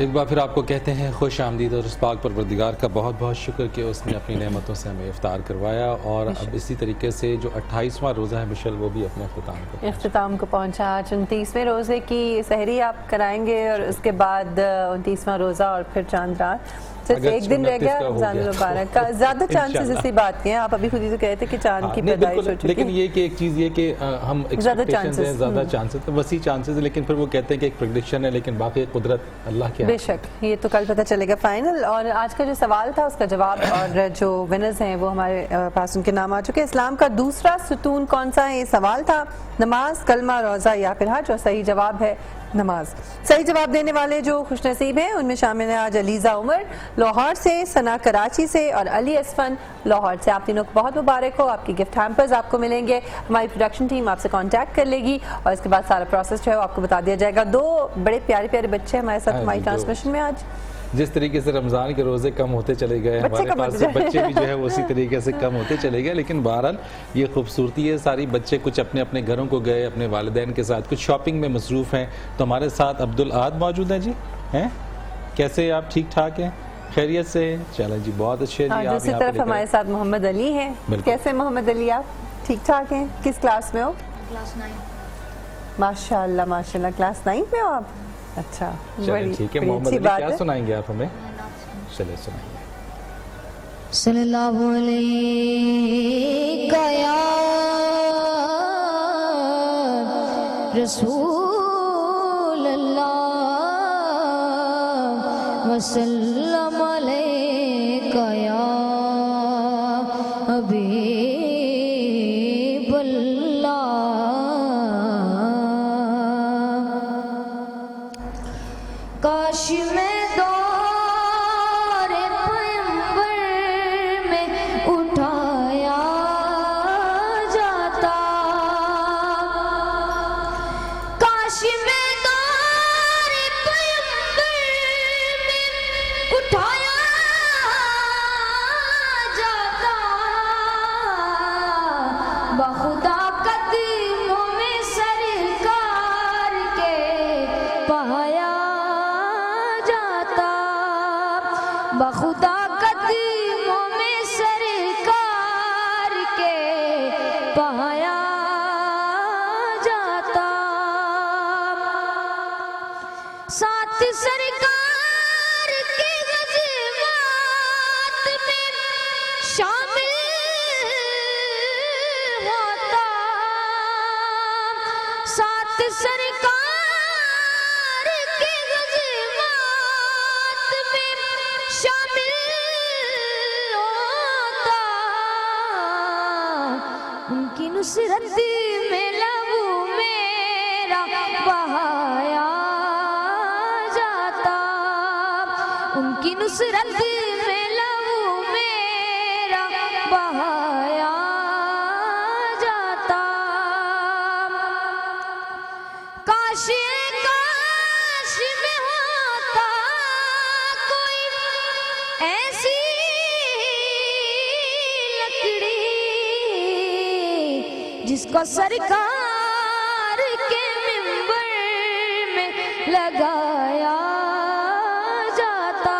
ایک بار پھر آپ کو کہتے ہیں خوش آمدید اور اس پاک پروردگار کا بہت بہت شکر کہ اس نے اپنی نعمتوں سے ہمیں افطار کروایا اور اب اسی طریقے سے جو 28واں روزہ ہے مشل وہ بھی اپنے اختتام کو پہنچا. آج 29ویں روزے کی سحری آپ کرائیں گے اور اس کے بعد 29واں روزہ اور پھر چاند رات. صرف ایک دن رہ گیا رمضان المبارک کا. زیادہ چانسز اسی بات کے ہیں, آپ ابھی خود ہی تو کہتے کہ چاند کی پیدائش ہو چکی ہے, لیکن یہ کہ ایک چیز یہ کہ ہم ایکسپیکٹیشنز ہیں, زیادہ چانسز وسیع چانسز, لیکن پھر وہ کہتے ہیں کہ ایک پریڈکشن ہے, لیکن باقی قدرت اللہ کی. بے شک یہ تو کل پتہ چلے گا فائنل. اور آج کا جو سوال تھا اس کا جواب اور جو ونرز ہیں وہ ہمارے پاس ان کے نام آ چکے ہیں. اسلام کا دوسرا ستون کون سا ہے, یہ سوال تھا. نماز, کلمہ, روزہ یا پھر حج, اور صحیح جواب ہے نماز. صحیح جواب دینے والے جو خوش نصیب ہیں ان میں شامل ہیں آج علیزہ عمر لاہور سے, ثنا کراچی سے اور علی اسفن لاہور سے. آپ تینوں کو بہت مبارک ہو. آپ کی گفٹ ہیمپرز آپ کو ملیں گے. ہماری پروڈکشن ٹیم آپ سے کانٹیکٹ کر لے گی اور اس کے بعد سارا پروسیس جو ہے آپ کو بتا دیا جائے گا. 2 بڑے پیارے پیارے بچے ہمارے ساتھ ہماری ٹرانسمیشن میں. آج جس طریقے سے رمضان کے روزے کم ہوتے چلے گئے, ہمارے پاس بچے بھی جو ہے وہ اسی طریقے سے کم ہوتے چلے گئے, لیکن بہرحال یہ خوبصورتی ہے. ساری بچے کچھ اپنے اپنے گھروں کو گئے, اپنے والدین کے ساتھ, کچھ شاپنگ میں مصروف ہیں. تو ہمارے ساتھ عبدالعاد موجود ہیں. جی ہیں, کیسے آپ, ٹھیک ٹھاک ہیں, خیریت سے؟ چلیں جی, بہت اچھے. جی دوسری طرف ہمارے ساتھ محمد علی ہیں. کیسے محمد علی, آپ ٹھیک ٹھاک ہیں؟ کس کلاس میں ہو؟ کلاس 9. ماشاء اللہ ماشاء اللہ, کلاس 9 میں ہو آپ. اچھا, ٹھیک ہے. محمد علی کیا سنائیں گے آپ ہمیں؟ چلے سنائیں گے. صلی اللہ علیہ یا رسول اللہ وسلم علیہ یا حبیب اللہ. کاش میں بخدا قدموں میں سرکار کے پایا جاتا. ساتھ سرکار کے غزوات میں شامل ہوتا. ساتھ سرکار کے غزوات میں شامل ہوتا. ان کی نصرت میں لہو میرا بہایا جاتا. ان کی نصرت میں لہو میرا بہایا جاتا. کاش میں ہوتا کوئی ایسی لکڑی جس کو سرکار کے منبر میں لگایا جاتا.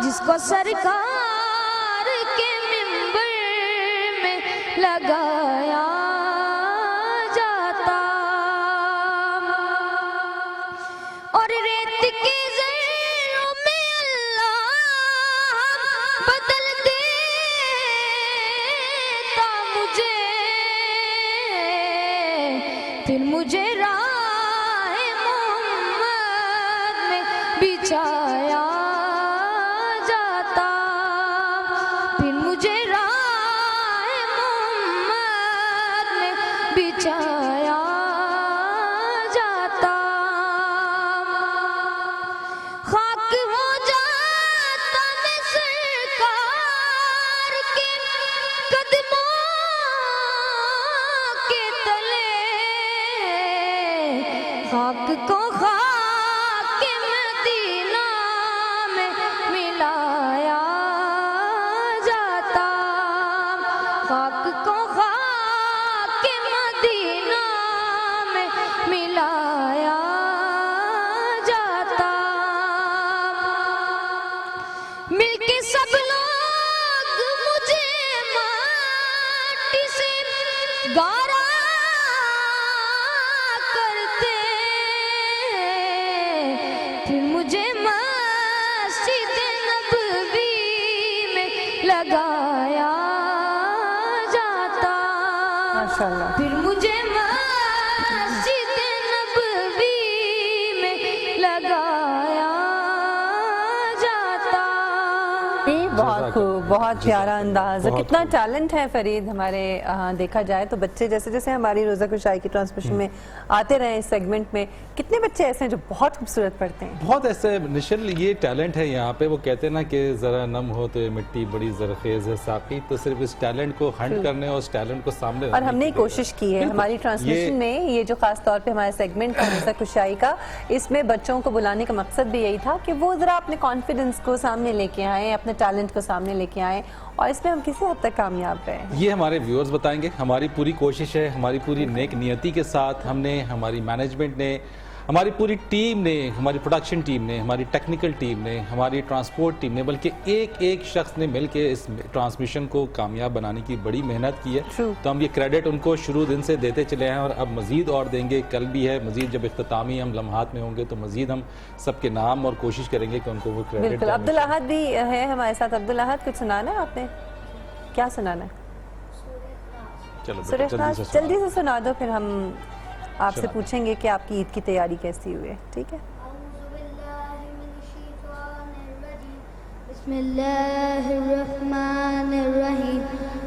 جس کو سرکار کے منبر میں لگایا جاتا. اور ریت کے ذروں میں اللہ بدل دیتا مجھے, پھر مجھے راہ محمد میں بچھایا جاتا. پھر مجھے راہ محمد میں بچھایا جاتا. خاک ہو جاتا میں سرکار کے قدموں کے تلے. خاک کو خاک مدینہ میں ملایا جاتا. خاک کو خاک مدینہ میں ملایا جاتا. लगाया जाता। माशाल्लाह। फिर मुझे मस्जिद नबवी में लगाया जाता। बहुत खूब, बहुत प्यारा अंदाज है। कितना टैलेंट है फरीद हमारे। देखा जाए तो बच्चे जैसे जैसे हमारी रोज़ा कुशाई की ट्रांसमिशन में आते रहे इस सेगमेंट में, कितने बच्चे ऐसे हैं जो बहुत खूबसूरत पढ़ते हैं। बहुत ऐसे निशल ये टैलेंट है यहाँ पे। वो कहते हैं ना कि ज़रा नम हो तो ये मिट्टी बड़ी ज़रखेज़ है साकी, तो सिर्फ इस टैलेंट को हंट करने और उस टैलेंट को सामने और हमने कोशिश की है हमारी ट्रांसमिशन में, ये जो खास तौर पे हमारा सेगमेंट था रोज़ा कुशाई का, इसमें बच्चों को बुलाने का मकसद भी यही था कि वो ज़रा अपने कॉन्फिडेंस को सामने लेके आए, अपने टैलेंट को सामने लेके आए, और इसमें हम किसी हद तक कामयाब रहे। ये हमारे व्यूअर्स बताएंगे। हमारी पूरी कोशिश है, हमारी पूरी नेक नियति के साथ हमने, हमारी मैनेजमेंट ने, हमारी पूरी टीम ने, हमारी प्रोडक्शन टीम ने, हमारी टेक्निकल टीम ने, हमारी ट्रांसपोर्ट टीम ने, बल्कि एक एक शख्स ने मिलकर इस ट्रांसमिशन को कामयाब बनाने की बड़ी मेहनत की है। तो हम ये क्रेडिट उनको शुरू दिन से देते चले हैं और अब मज़ीद और देंगे। कल भी है मज़ीद, जब इख्तितामी हम लम्हात में होंगे तो मज़ीद हम सबके नाम और कोशिश करेंगे कि उनको वो क्रेडिट। बिल्कुल। अब्दुल अहद भी है हमारे साथ। अब्दुल अहद, कुछ सुनाना है आपने? क्या सुनाना है? चलो सुरेश नाज, जल्दी से सुना दो, फिर हम आपसे पूछेंगे कि आपकी ईद की तैयारी कैसी हुई है। ठीक है। बिस्मिल्लाहिर्रहमानिर्रहीम।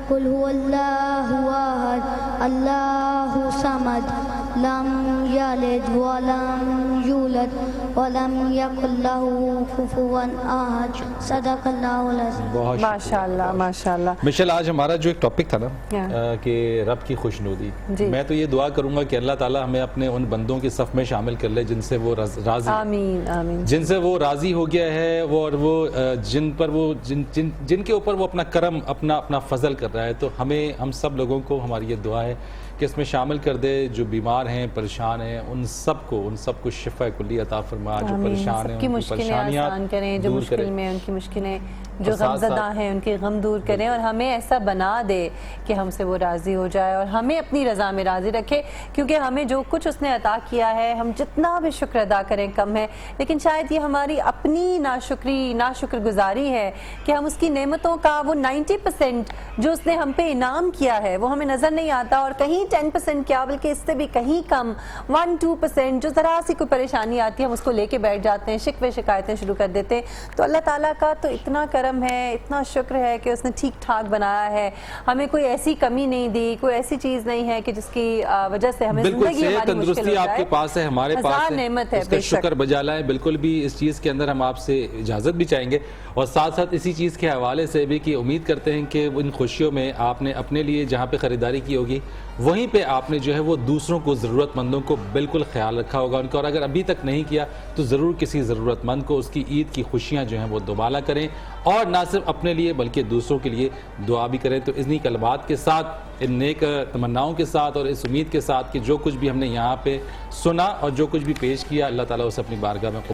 कुल हुवल्लाहु अहद अल्लाहु समद लम यलिद वलम यूलद वलम यकुल लहू कुफुवन अहद। सदक़ल्लाहुल अज़ीम। माशाल्लाह माशाल्लाह। मिशेल, आज हमारा जो एक टॉपिक था ना कि रब की खुशनुदी, मैं तो ये दुआ करूंगा कि अल्लाह ताला हमें अपने उन बंदों की सफ में शामिल कर ले जिनसे वो राजी, आमीन आमीन, जिनसे वो राजी हो गया है, वो और वो जिनके ऊपर वो अपना करम, अपना फजल कर रहा है। तो हमें, हम सब लोगों को हमारी ये दुआ है कि इसमें शामिल कर दे। जो बीमार हैं, परेशान हैं, उन सबको शिफा कुल्ली अता फरमा। जो परेशान हैं, उनकी परेशानियां आसान करें, जो मुश्किल में उनकी मुश्किलें, जो गमज़दा हैं उनके गम दूर करें, और हमें ऐसा बना दे कि हमसे वो राज़ी हो जाए और हमें अपनी रज़ा में राज़ी रखे। क्योंकि हमें जो कुछ उसने अता किया है, हम जितना भी शुक्र अदा करें कम है, लेकिन शायद ये हमारी अपनी नाशुक्रगुजारी है कि हम उसकी नेमतों का वो 90% जो उसने हम पे इनाम किया है वो हमें नज़र नहीं आता, और कहीं 10% क्या बल्कि इससे भी कहीं कम 1-2% जो ज़रा सी कोई परेशानी आती है हम उसको लेके बैठ जाते हैं, शिकवे शिकायतें शुरू कर देते हैं। तो अल्लाह ताला का तो इतना करम है, इतना शुक्र है कि उसने ठीक ठाक बनाया है, हमें कोई ऐसी कमी नहीं दी, कोई ऐसी चीज़ नहीं है कि जिसकी वजह से हमें ज़िंदगी हमारी मुश्किल हो जाए। आपके पास है, हमारे पास है, नेमत है, उसका शुक्र बजा लाएं। बिल्कुल भी इस चीज़ के अंदर हम आपसे इजाज़त भी चाहेंगे, और साथ साथ इसी चीज़ के हवाले से भी कि उम्मीद करते हैं कि इन खुशियों में आपने अपने लिए जहाँ पे ख़रीदारी की होगी वहीं पे आपने जो है वो दूसरों को, ज़रूरतमंदों को बिल्कुल ख्याल रखा होगा उनका। और अगर अभी तक नहीं किया तो ज़रूर किसी ज़रूरतमंद को उसकी ईद की खुशियाँ जो हैं वो दोबाला करें, और ना सिर्फ अपने लिए बल्कि दूसरों के लिए दुआ भी करें। तो इन्हीं कलमात के साथ, इन नेक तमन्नाओं के साथ और इस उम्मीद के साथ कि जो कुछ भी हमने यहाँ पे सुना और जो कुछ भी पेश किया, अल्लाह ताला उसे अपनी बारगाह में